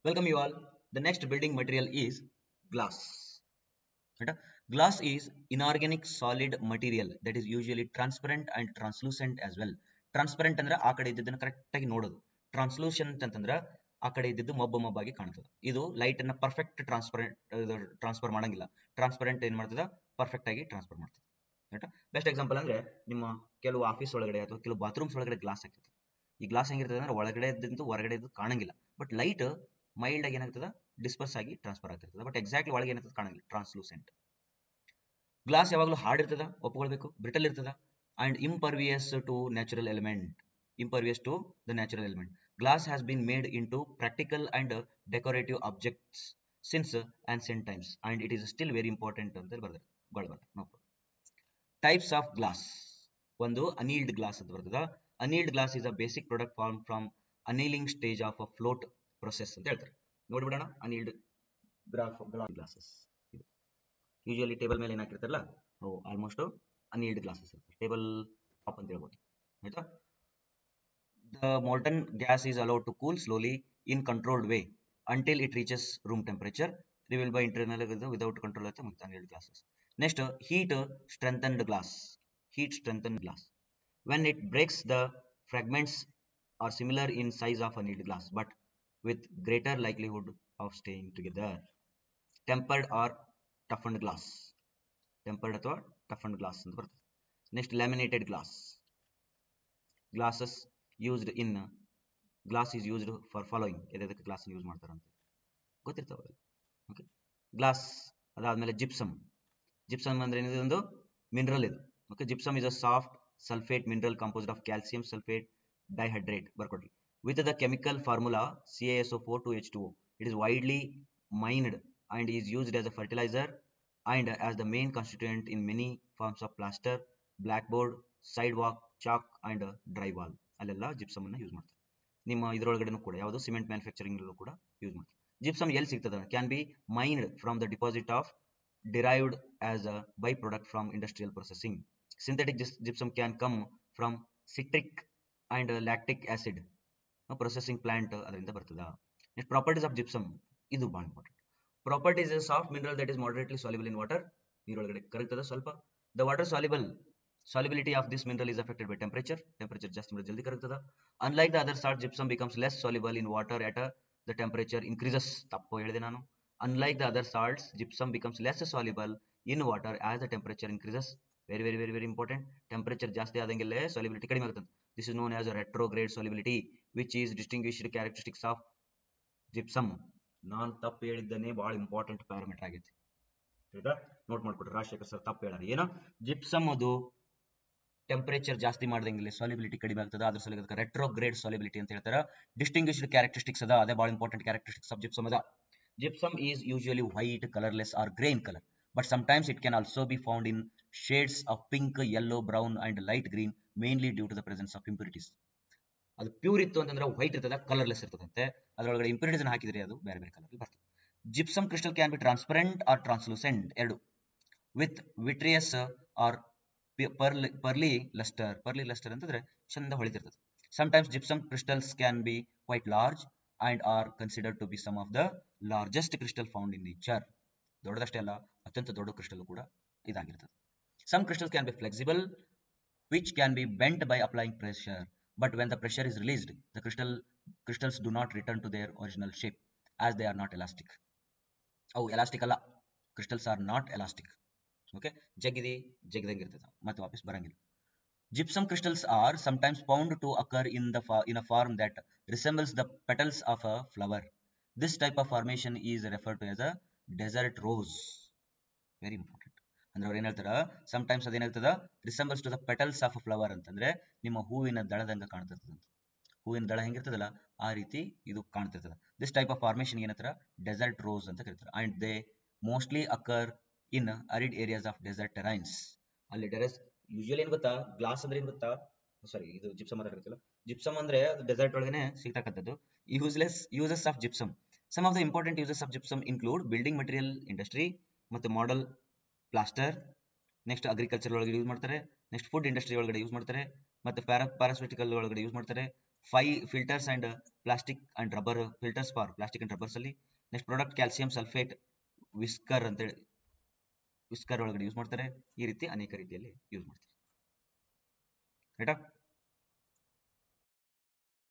Welcome you all. The next building material is glass. Right? Glass is inorganic solid material that is usually transparent and translucent as well. Transparent ಅಂದ್ರೆ ಆ ಕಡೆ ಇದ್ದದನ್ನ correct ಆಗಿ ನೋಡೋದು. Translucent ಅಂತಂದ್ರೆ ಆ ಕಡೆ ಇದ್ದದ್ದು ಮಬ್ಬಾಗಿ ಕಾಣ್ತದೆ. ಇದು ಲೈಟ್ ಅನ್ನ ಪರ್ಫೆಕ್ಟ್ ಟ್ರಾನ್ಸ್ಫರ್ ಮಾಡಂಗಿಲ್ಲ. ಟ್ರಾನ್ಸ್ಪರೆಂಟ್ ಏನ್ ಮಾಡ್ತದ ಪರ್ಫೆಕ್ಟ್ ಆಗಿ ಟ್ರಾನ್ಸ್ಫರ್ ಮಾಡ್ತದೆ. ಬೆಸ್ಟ್ ಎಕ್ಸಾಂಪಲ್ ಅಂದ್ರೆ ನಿಮ್ಮ ಕೆಲವು ಆಫೀಸ್ ಒಳಗಡೆ ಅಥವಾ ಕೆಲವು ಬಾತ್ರೂಮ್ಸ್ ಒಳಗಡೆ ಗ್ಲಾಸ್ ಹಾಕಿರ್ತದೆ. ಈ ಗ್ಲಾಸ್ ಹೆಂಗಿರ್ತದೆ ಅಂದ್ರೆ ಒಳಗಡೆ ಇದ್ದಂತೂ ಹೊರಗಡೆ ಇದ್ದು ಕಾಣಂಗಿಲ್ಲ. ಬಟ್ ಲೈಟ್ ಮೈಲ್ಡ್ ಆಗಿ ಏನಾಗ್ತದ ಡಿಸ್ಪರ್ಸ್ ಆಗಿ ಟ್ರಾನ್ಸ್ಫರ್ ಆಗ್ತಿರ್ತದೆ. ಬಟ್ ಎಕ್ಸಾಕ್ಟ್ಲಿ ಒಳಗೆ ಏನಾಗ್ತದೆ ಕಾಣಂಗಿಲ್ಲ, ಟ್ರಾನ್ಸ್ಲೂಸೆಂಟ್. ಗ್ಲಾಸ್ ಯಾವಾಗಲೂ ಹಾರ್ಡ್ ಇರ್ತದ, ಒಪ್ಕೊಳ್ಬೇಕು, ಬ್ರಿಟಲ್ ಇರ್ತದ and impervious to natural element. Impervious to the natural element. Glass has been made into practical and decorative objects since ancient times and it is still very important ಅಂತ ಬರ್ತದೆ. No problem. Types of glass. ಒಂದು annealed glass ಅಂತ ಬರ್ತದ. Annealed glass is a basic product formed from annealing stage of a float process ಅಂತ ಹೇಳ್ತಾರೆ. ನೋಡ್ಬಿಡೋಣ annealed glasses. Usually table ಮೇಲೆ ಏನಾಕಿರ್ತಾರಲ್ಲ ಅವು almost annealed glasses ಇರ್ತವೆ. ಟೇಬಲ್ ಟಾಪ್ ಅಂತ ಹೇಳ್ಬೋದು. ಆಯ್ತಾ? The molten gas is allowed to cool slowly in controlled way until it reaches room temperature. Revealed by internal without control at annealed glasses. Next, heat strengthened glass. Heat strengthened glass. When it breaks, the fragments are similar in size of annealed glass, but with greater likelihood of staying together. Tempered or toughened glass. Tempered ಅಥವಾ toughened glass ಅಂತ ಬರ್ತದೆ. Next, laminated glass. Glasses used in glass is used for following. ಎದಕ್ಕೆ glass use ಮಾಡ್ತಾರೆ ಅಂತ ಗೊತ್ತಿರ್ತಾವಲ್ಲ. Okay, glass ಅದಾದ್ಮೇಲೆ gypsum. Gypsum ಅಂದ್ರೆ ಏನಿದೆ, ಒಂದು ಮಿನರಲ್ ಇದು. Okay, gypsum is a soft sulphate mineral composed of calcium sulphate dihydrate. ಬರ್ಕೊಡ್ರಿ. With the chemical formula CaSO4 to H2O. It is widely mined and is used as a fertilizer and as the main constituent in many forms of plaster, blackboard, sidewalk, chalk and drywall. ಅಲ್ಲೆಲ್ಲ gypsum ಅನ್ನ use ಮಾಡ್ತಾರೆ. ನಿಮ್ಮ ಇದರೊಳಗಡೆನೂ ಕೂಡ ಯಾವುದು cement manufacturing ಕೂಡ use ಮಾಡ್ತಾರೆ. Gypsum ಎಲ್ಲಿ ಸಿಗ್ತದೆ? Can be mined from the deposit of derived as a by product from industrial processing. Synthetic gypsum can come from citric and lactic acid processing plant, ಅದರಿಂದ ಬರ್ತದ. Next, properties of gypsum. ಇದು ಬಹಳ important. Properties is soft mineral that is moderately soluble in water. ನೀರೊಳಗಡೆ ಕರಗ್ತದ ಸ್ವಲ್ಪ. The water solubility of this mineral is affected by temperature. Temperature ಜಾಸ್ತಿ ಮಾಡಿದ್ರೆ ಜಲ್ದಿ ಕರಗ್ತದ. Unlike the other salt, gypsum becomes less soluble in water at the temperature increases. ತಪ್ಪು ಹೇಳಿದೆ ನಾನು. Unlike the other salts, gypsum becomes less soluble in water as the temperature increases. Very important. Temperature ಜಾಸ್ತಿ ಆದಂಗೆಲ್ಲೇ solubility ಕಡಿಮೆ ಆಗುತ್ತೆ. This is known as a retrograde solubility, which is distinguished characteristics of gypsum. ನಾನು ತಪ್ಪು ಹೇಳಿದ್ದೇನೆ, ಬಹಳ important parameter ಆಗೈತಿ. ಆಯ್ತಾ? Note ಮಾಡ್ಕೊಡ್ರಿ. Rajashekhar sir ತಪ್ಪು ಹೇಳಾರ. ಏನೋ ಜಿಪ್ಸಮ್ ಅದು ಟೆಂಪರೇಚರ್ ಜಾಸ್ತಿ ಮಾಡ್ದಂಗಿಲ್ಲ ಸಾಲ್ಯುಬಿಲಿಟಿ ಕಡಿಮೆ ಆಗ್ತದೆ. ಅದ್ರ ಸಲ ಅದಕ್ಕೆ ರೆಟ್ರೋಗ್ರೇಡ್ ಸಾಲ್ಯುಬಿಲಿಟಿ ಅಂತ ಹೇಳ್ತಾರೆ. ಡಿಸ್ಟಿಂಗ್ವಿಶ್ಡ್ ಕ್ಯಾರೆಕ್ಟರಿಸ್ಟಿಕ್ಸ್ ಅದ, ಅದೇ ಬಹಳ ಇಂಪಾರ್ಟೆಂಟ್ ಕ್ಯಾರೆಕ್ಟರಿಸ್ಟಿಕ್ಸ್ ಆಫ್ ಜಿಪ್ಸಮ್ ಅದ. Gypsum is usually white, colorless or gray in color, but sometimes it can also be found in shades of pink, yellow, brown and light green, mainly due to the presence of impurities. ಅದು pure ಇತ್ತು ಅಂತಂದ್ರೆ white ಇರ್ತದೆ, colourless ಇರ್ತದಂತೆ. ಅದರೊಳಗಡೆ impurities ಅನ್ನು ಹಾಕಿದ್ರೆ ಅದು ಬೇರೆ ಬೇರೆ ಕಲರ್ ಬರ್ತದೆ. Gypsum crystal can be transparent or translucent, ಎರಡು, with vitreous or pearly luster. Pearly luster ಅಂತಂದ್ರೆ ಚಂದ ಹೊಳಿತಿರ್ತದೆ. Sometimes gypsum crystals can be quite large and are considered to be some of the largest crystal found in nature. ದೊಡ್ಡದಷ್ಟೇ ಅಲ್ಲ, ಅತ್ಯಂತ ದೊಡ್ಡ crystal ಕೂಡ ಇದಾಗಿರ್ತದೆ. Some crystals can be flexible, which can be bent by applying pressure, but when the pressure is released, the crystals do not return to their original shape as they are not elastic. ಅವು elastic ಅಲ್ಲ, crystals are not elastic. Okay, ಜಗ್ಗಿದಂಗೆ ಇರ್ತದೆ, ಮತ್ತೆ ವಾಪಸ್ ಬರಂಗಿಲ್ಲ. Gypsum crystals are sometimes found to occur in a form that resembles the petals of a flower. This type of formation is referred to as a desert rose. Very important. ಅಂದ್ರೆ ಅವ್ರು ಏನ್ ಹೇಳ್ತಾರ, sometimes ಅದೇನಾಗ್ತದ resembles to the petals of a flower ಅಂತಂದ್ರೆ ನಿಮ್ಮ ಹೂವಿನ ದಳದಂಗ ಕಾಣ್ತಿರ್ತದ. ಹೂವಿನ ದಳ ಹೆಂಗಿರ್ತದಲ್ಲ ಆ ರೀತಿ ಇದು ಕಾಣ್ತಿರ್ತದ. ದಿಸ್ ಟೈಪ್ ಆಫ್ ಫಾರ್ಮೇಶನ್ ಏನಂತಾರ, ಡೆಸರ್ಟ್ ರೋಸ್ ಅಂತ ಕರೀತಾರೆ. And they mostly occur in arid areas of desert terrains. ಅಲ್ಲಿ ಯೂಶುವಲಿ ಏನ್ ಗೊತ್ತಾ, ಗ್ಲಾಸ್ ಅಂದ್ರೆ ಏನ್ ಗೊತ್ತಾ, ಸಾರಿ ಇದು ಜಿಪ್ಸಮ್ ಅಂತ ಕರೀತಿಲ್ಲ. ಜಿಪ್ಸಮ್ ಅಂದ್ರೆ ಡೆಸರ್ಟ್ ಒಳಗನೆ ಸಿಗ್ತಕ್ಕಂಥದ್ದು. Uses of gypsum. Some of the important uses of gypsum include building material industry ಮತ್ತು ಮಾಡೆಲ್ ಪ್ಲಾಸ್ಟರ್. ನೆಕ್ಸ್ಟ್ ಅಗ್ರಿಕಲ್ಚರ್ ಒಳಗಡೆ ಯೂಸ್ ಮಾಡ್ತಾರೆ. ನೆಕ್ಸ್ಟ್ ಫುಡ್ ಇಂಡಸ್ಟ್ರಿ ಒಳಗಡೆ ಯೂಸ್ ಮಾಡ್ತಾರೆ. ಮತ್ತು ಪ್ಯಾರಾಸ್ಯೂಟಿಕಲ್ ಒಳಗಡೆ ಯೂಸ್ ಮಾಡ್ತಾರೆ. 5 filters and plastic and rubber filters for plastic and rubbers ಅಲ್ಲಿ. Next product calcium sulphate whisker ಅಂತೇಳಿ ವಿಸ್ಕರ್ ಒಳಗಡೆ ಯೂಸ್ ಮಾಡ್ತಾರೆ. ಈ ರೀತಿ ಅನೇಕ ರೀತಿಯಲ್ಲಿ ಯೂಸ್ ಮಾಡ್ತಾರೆ. ರೈಟಾ.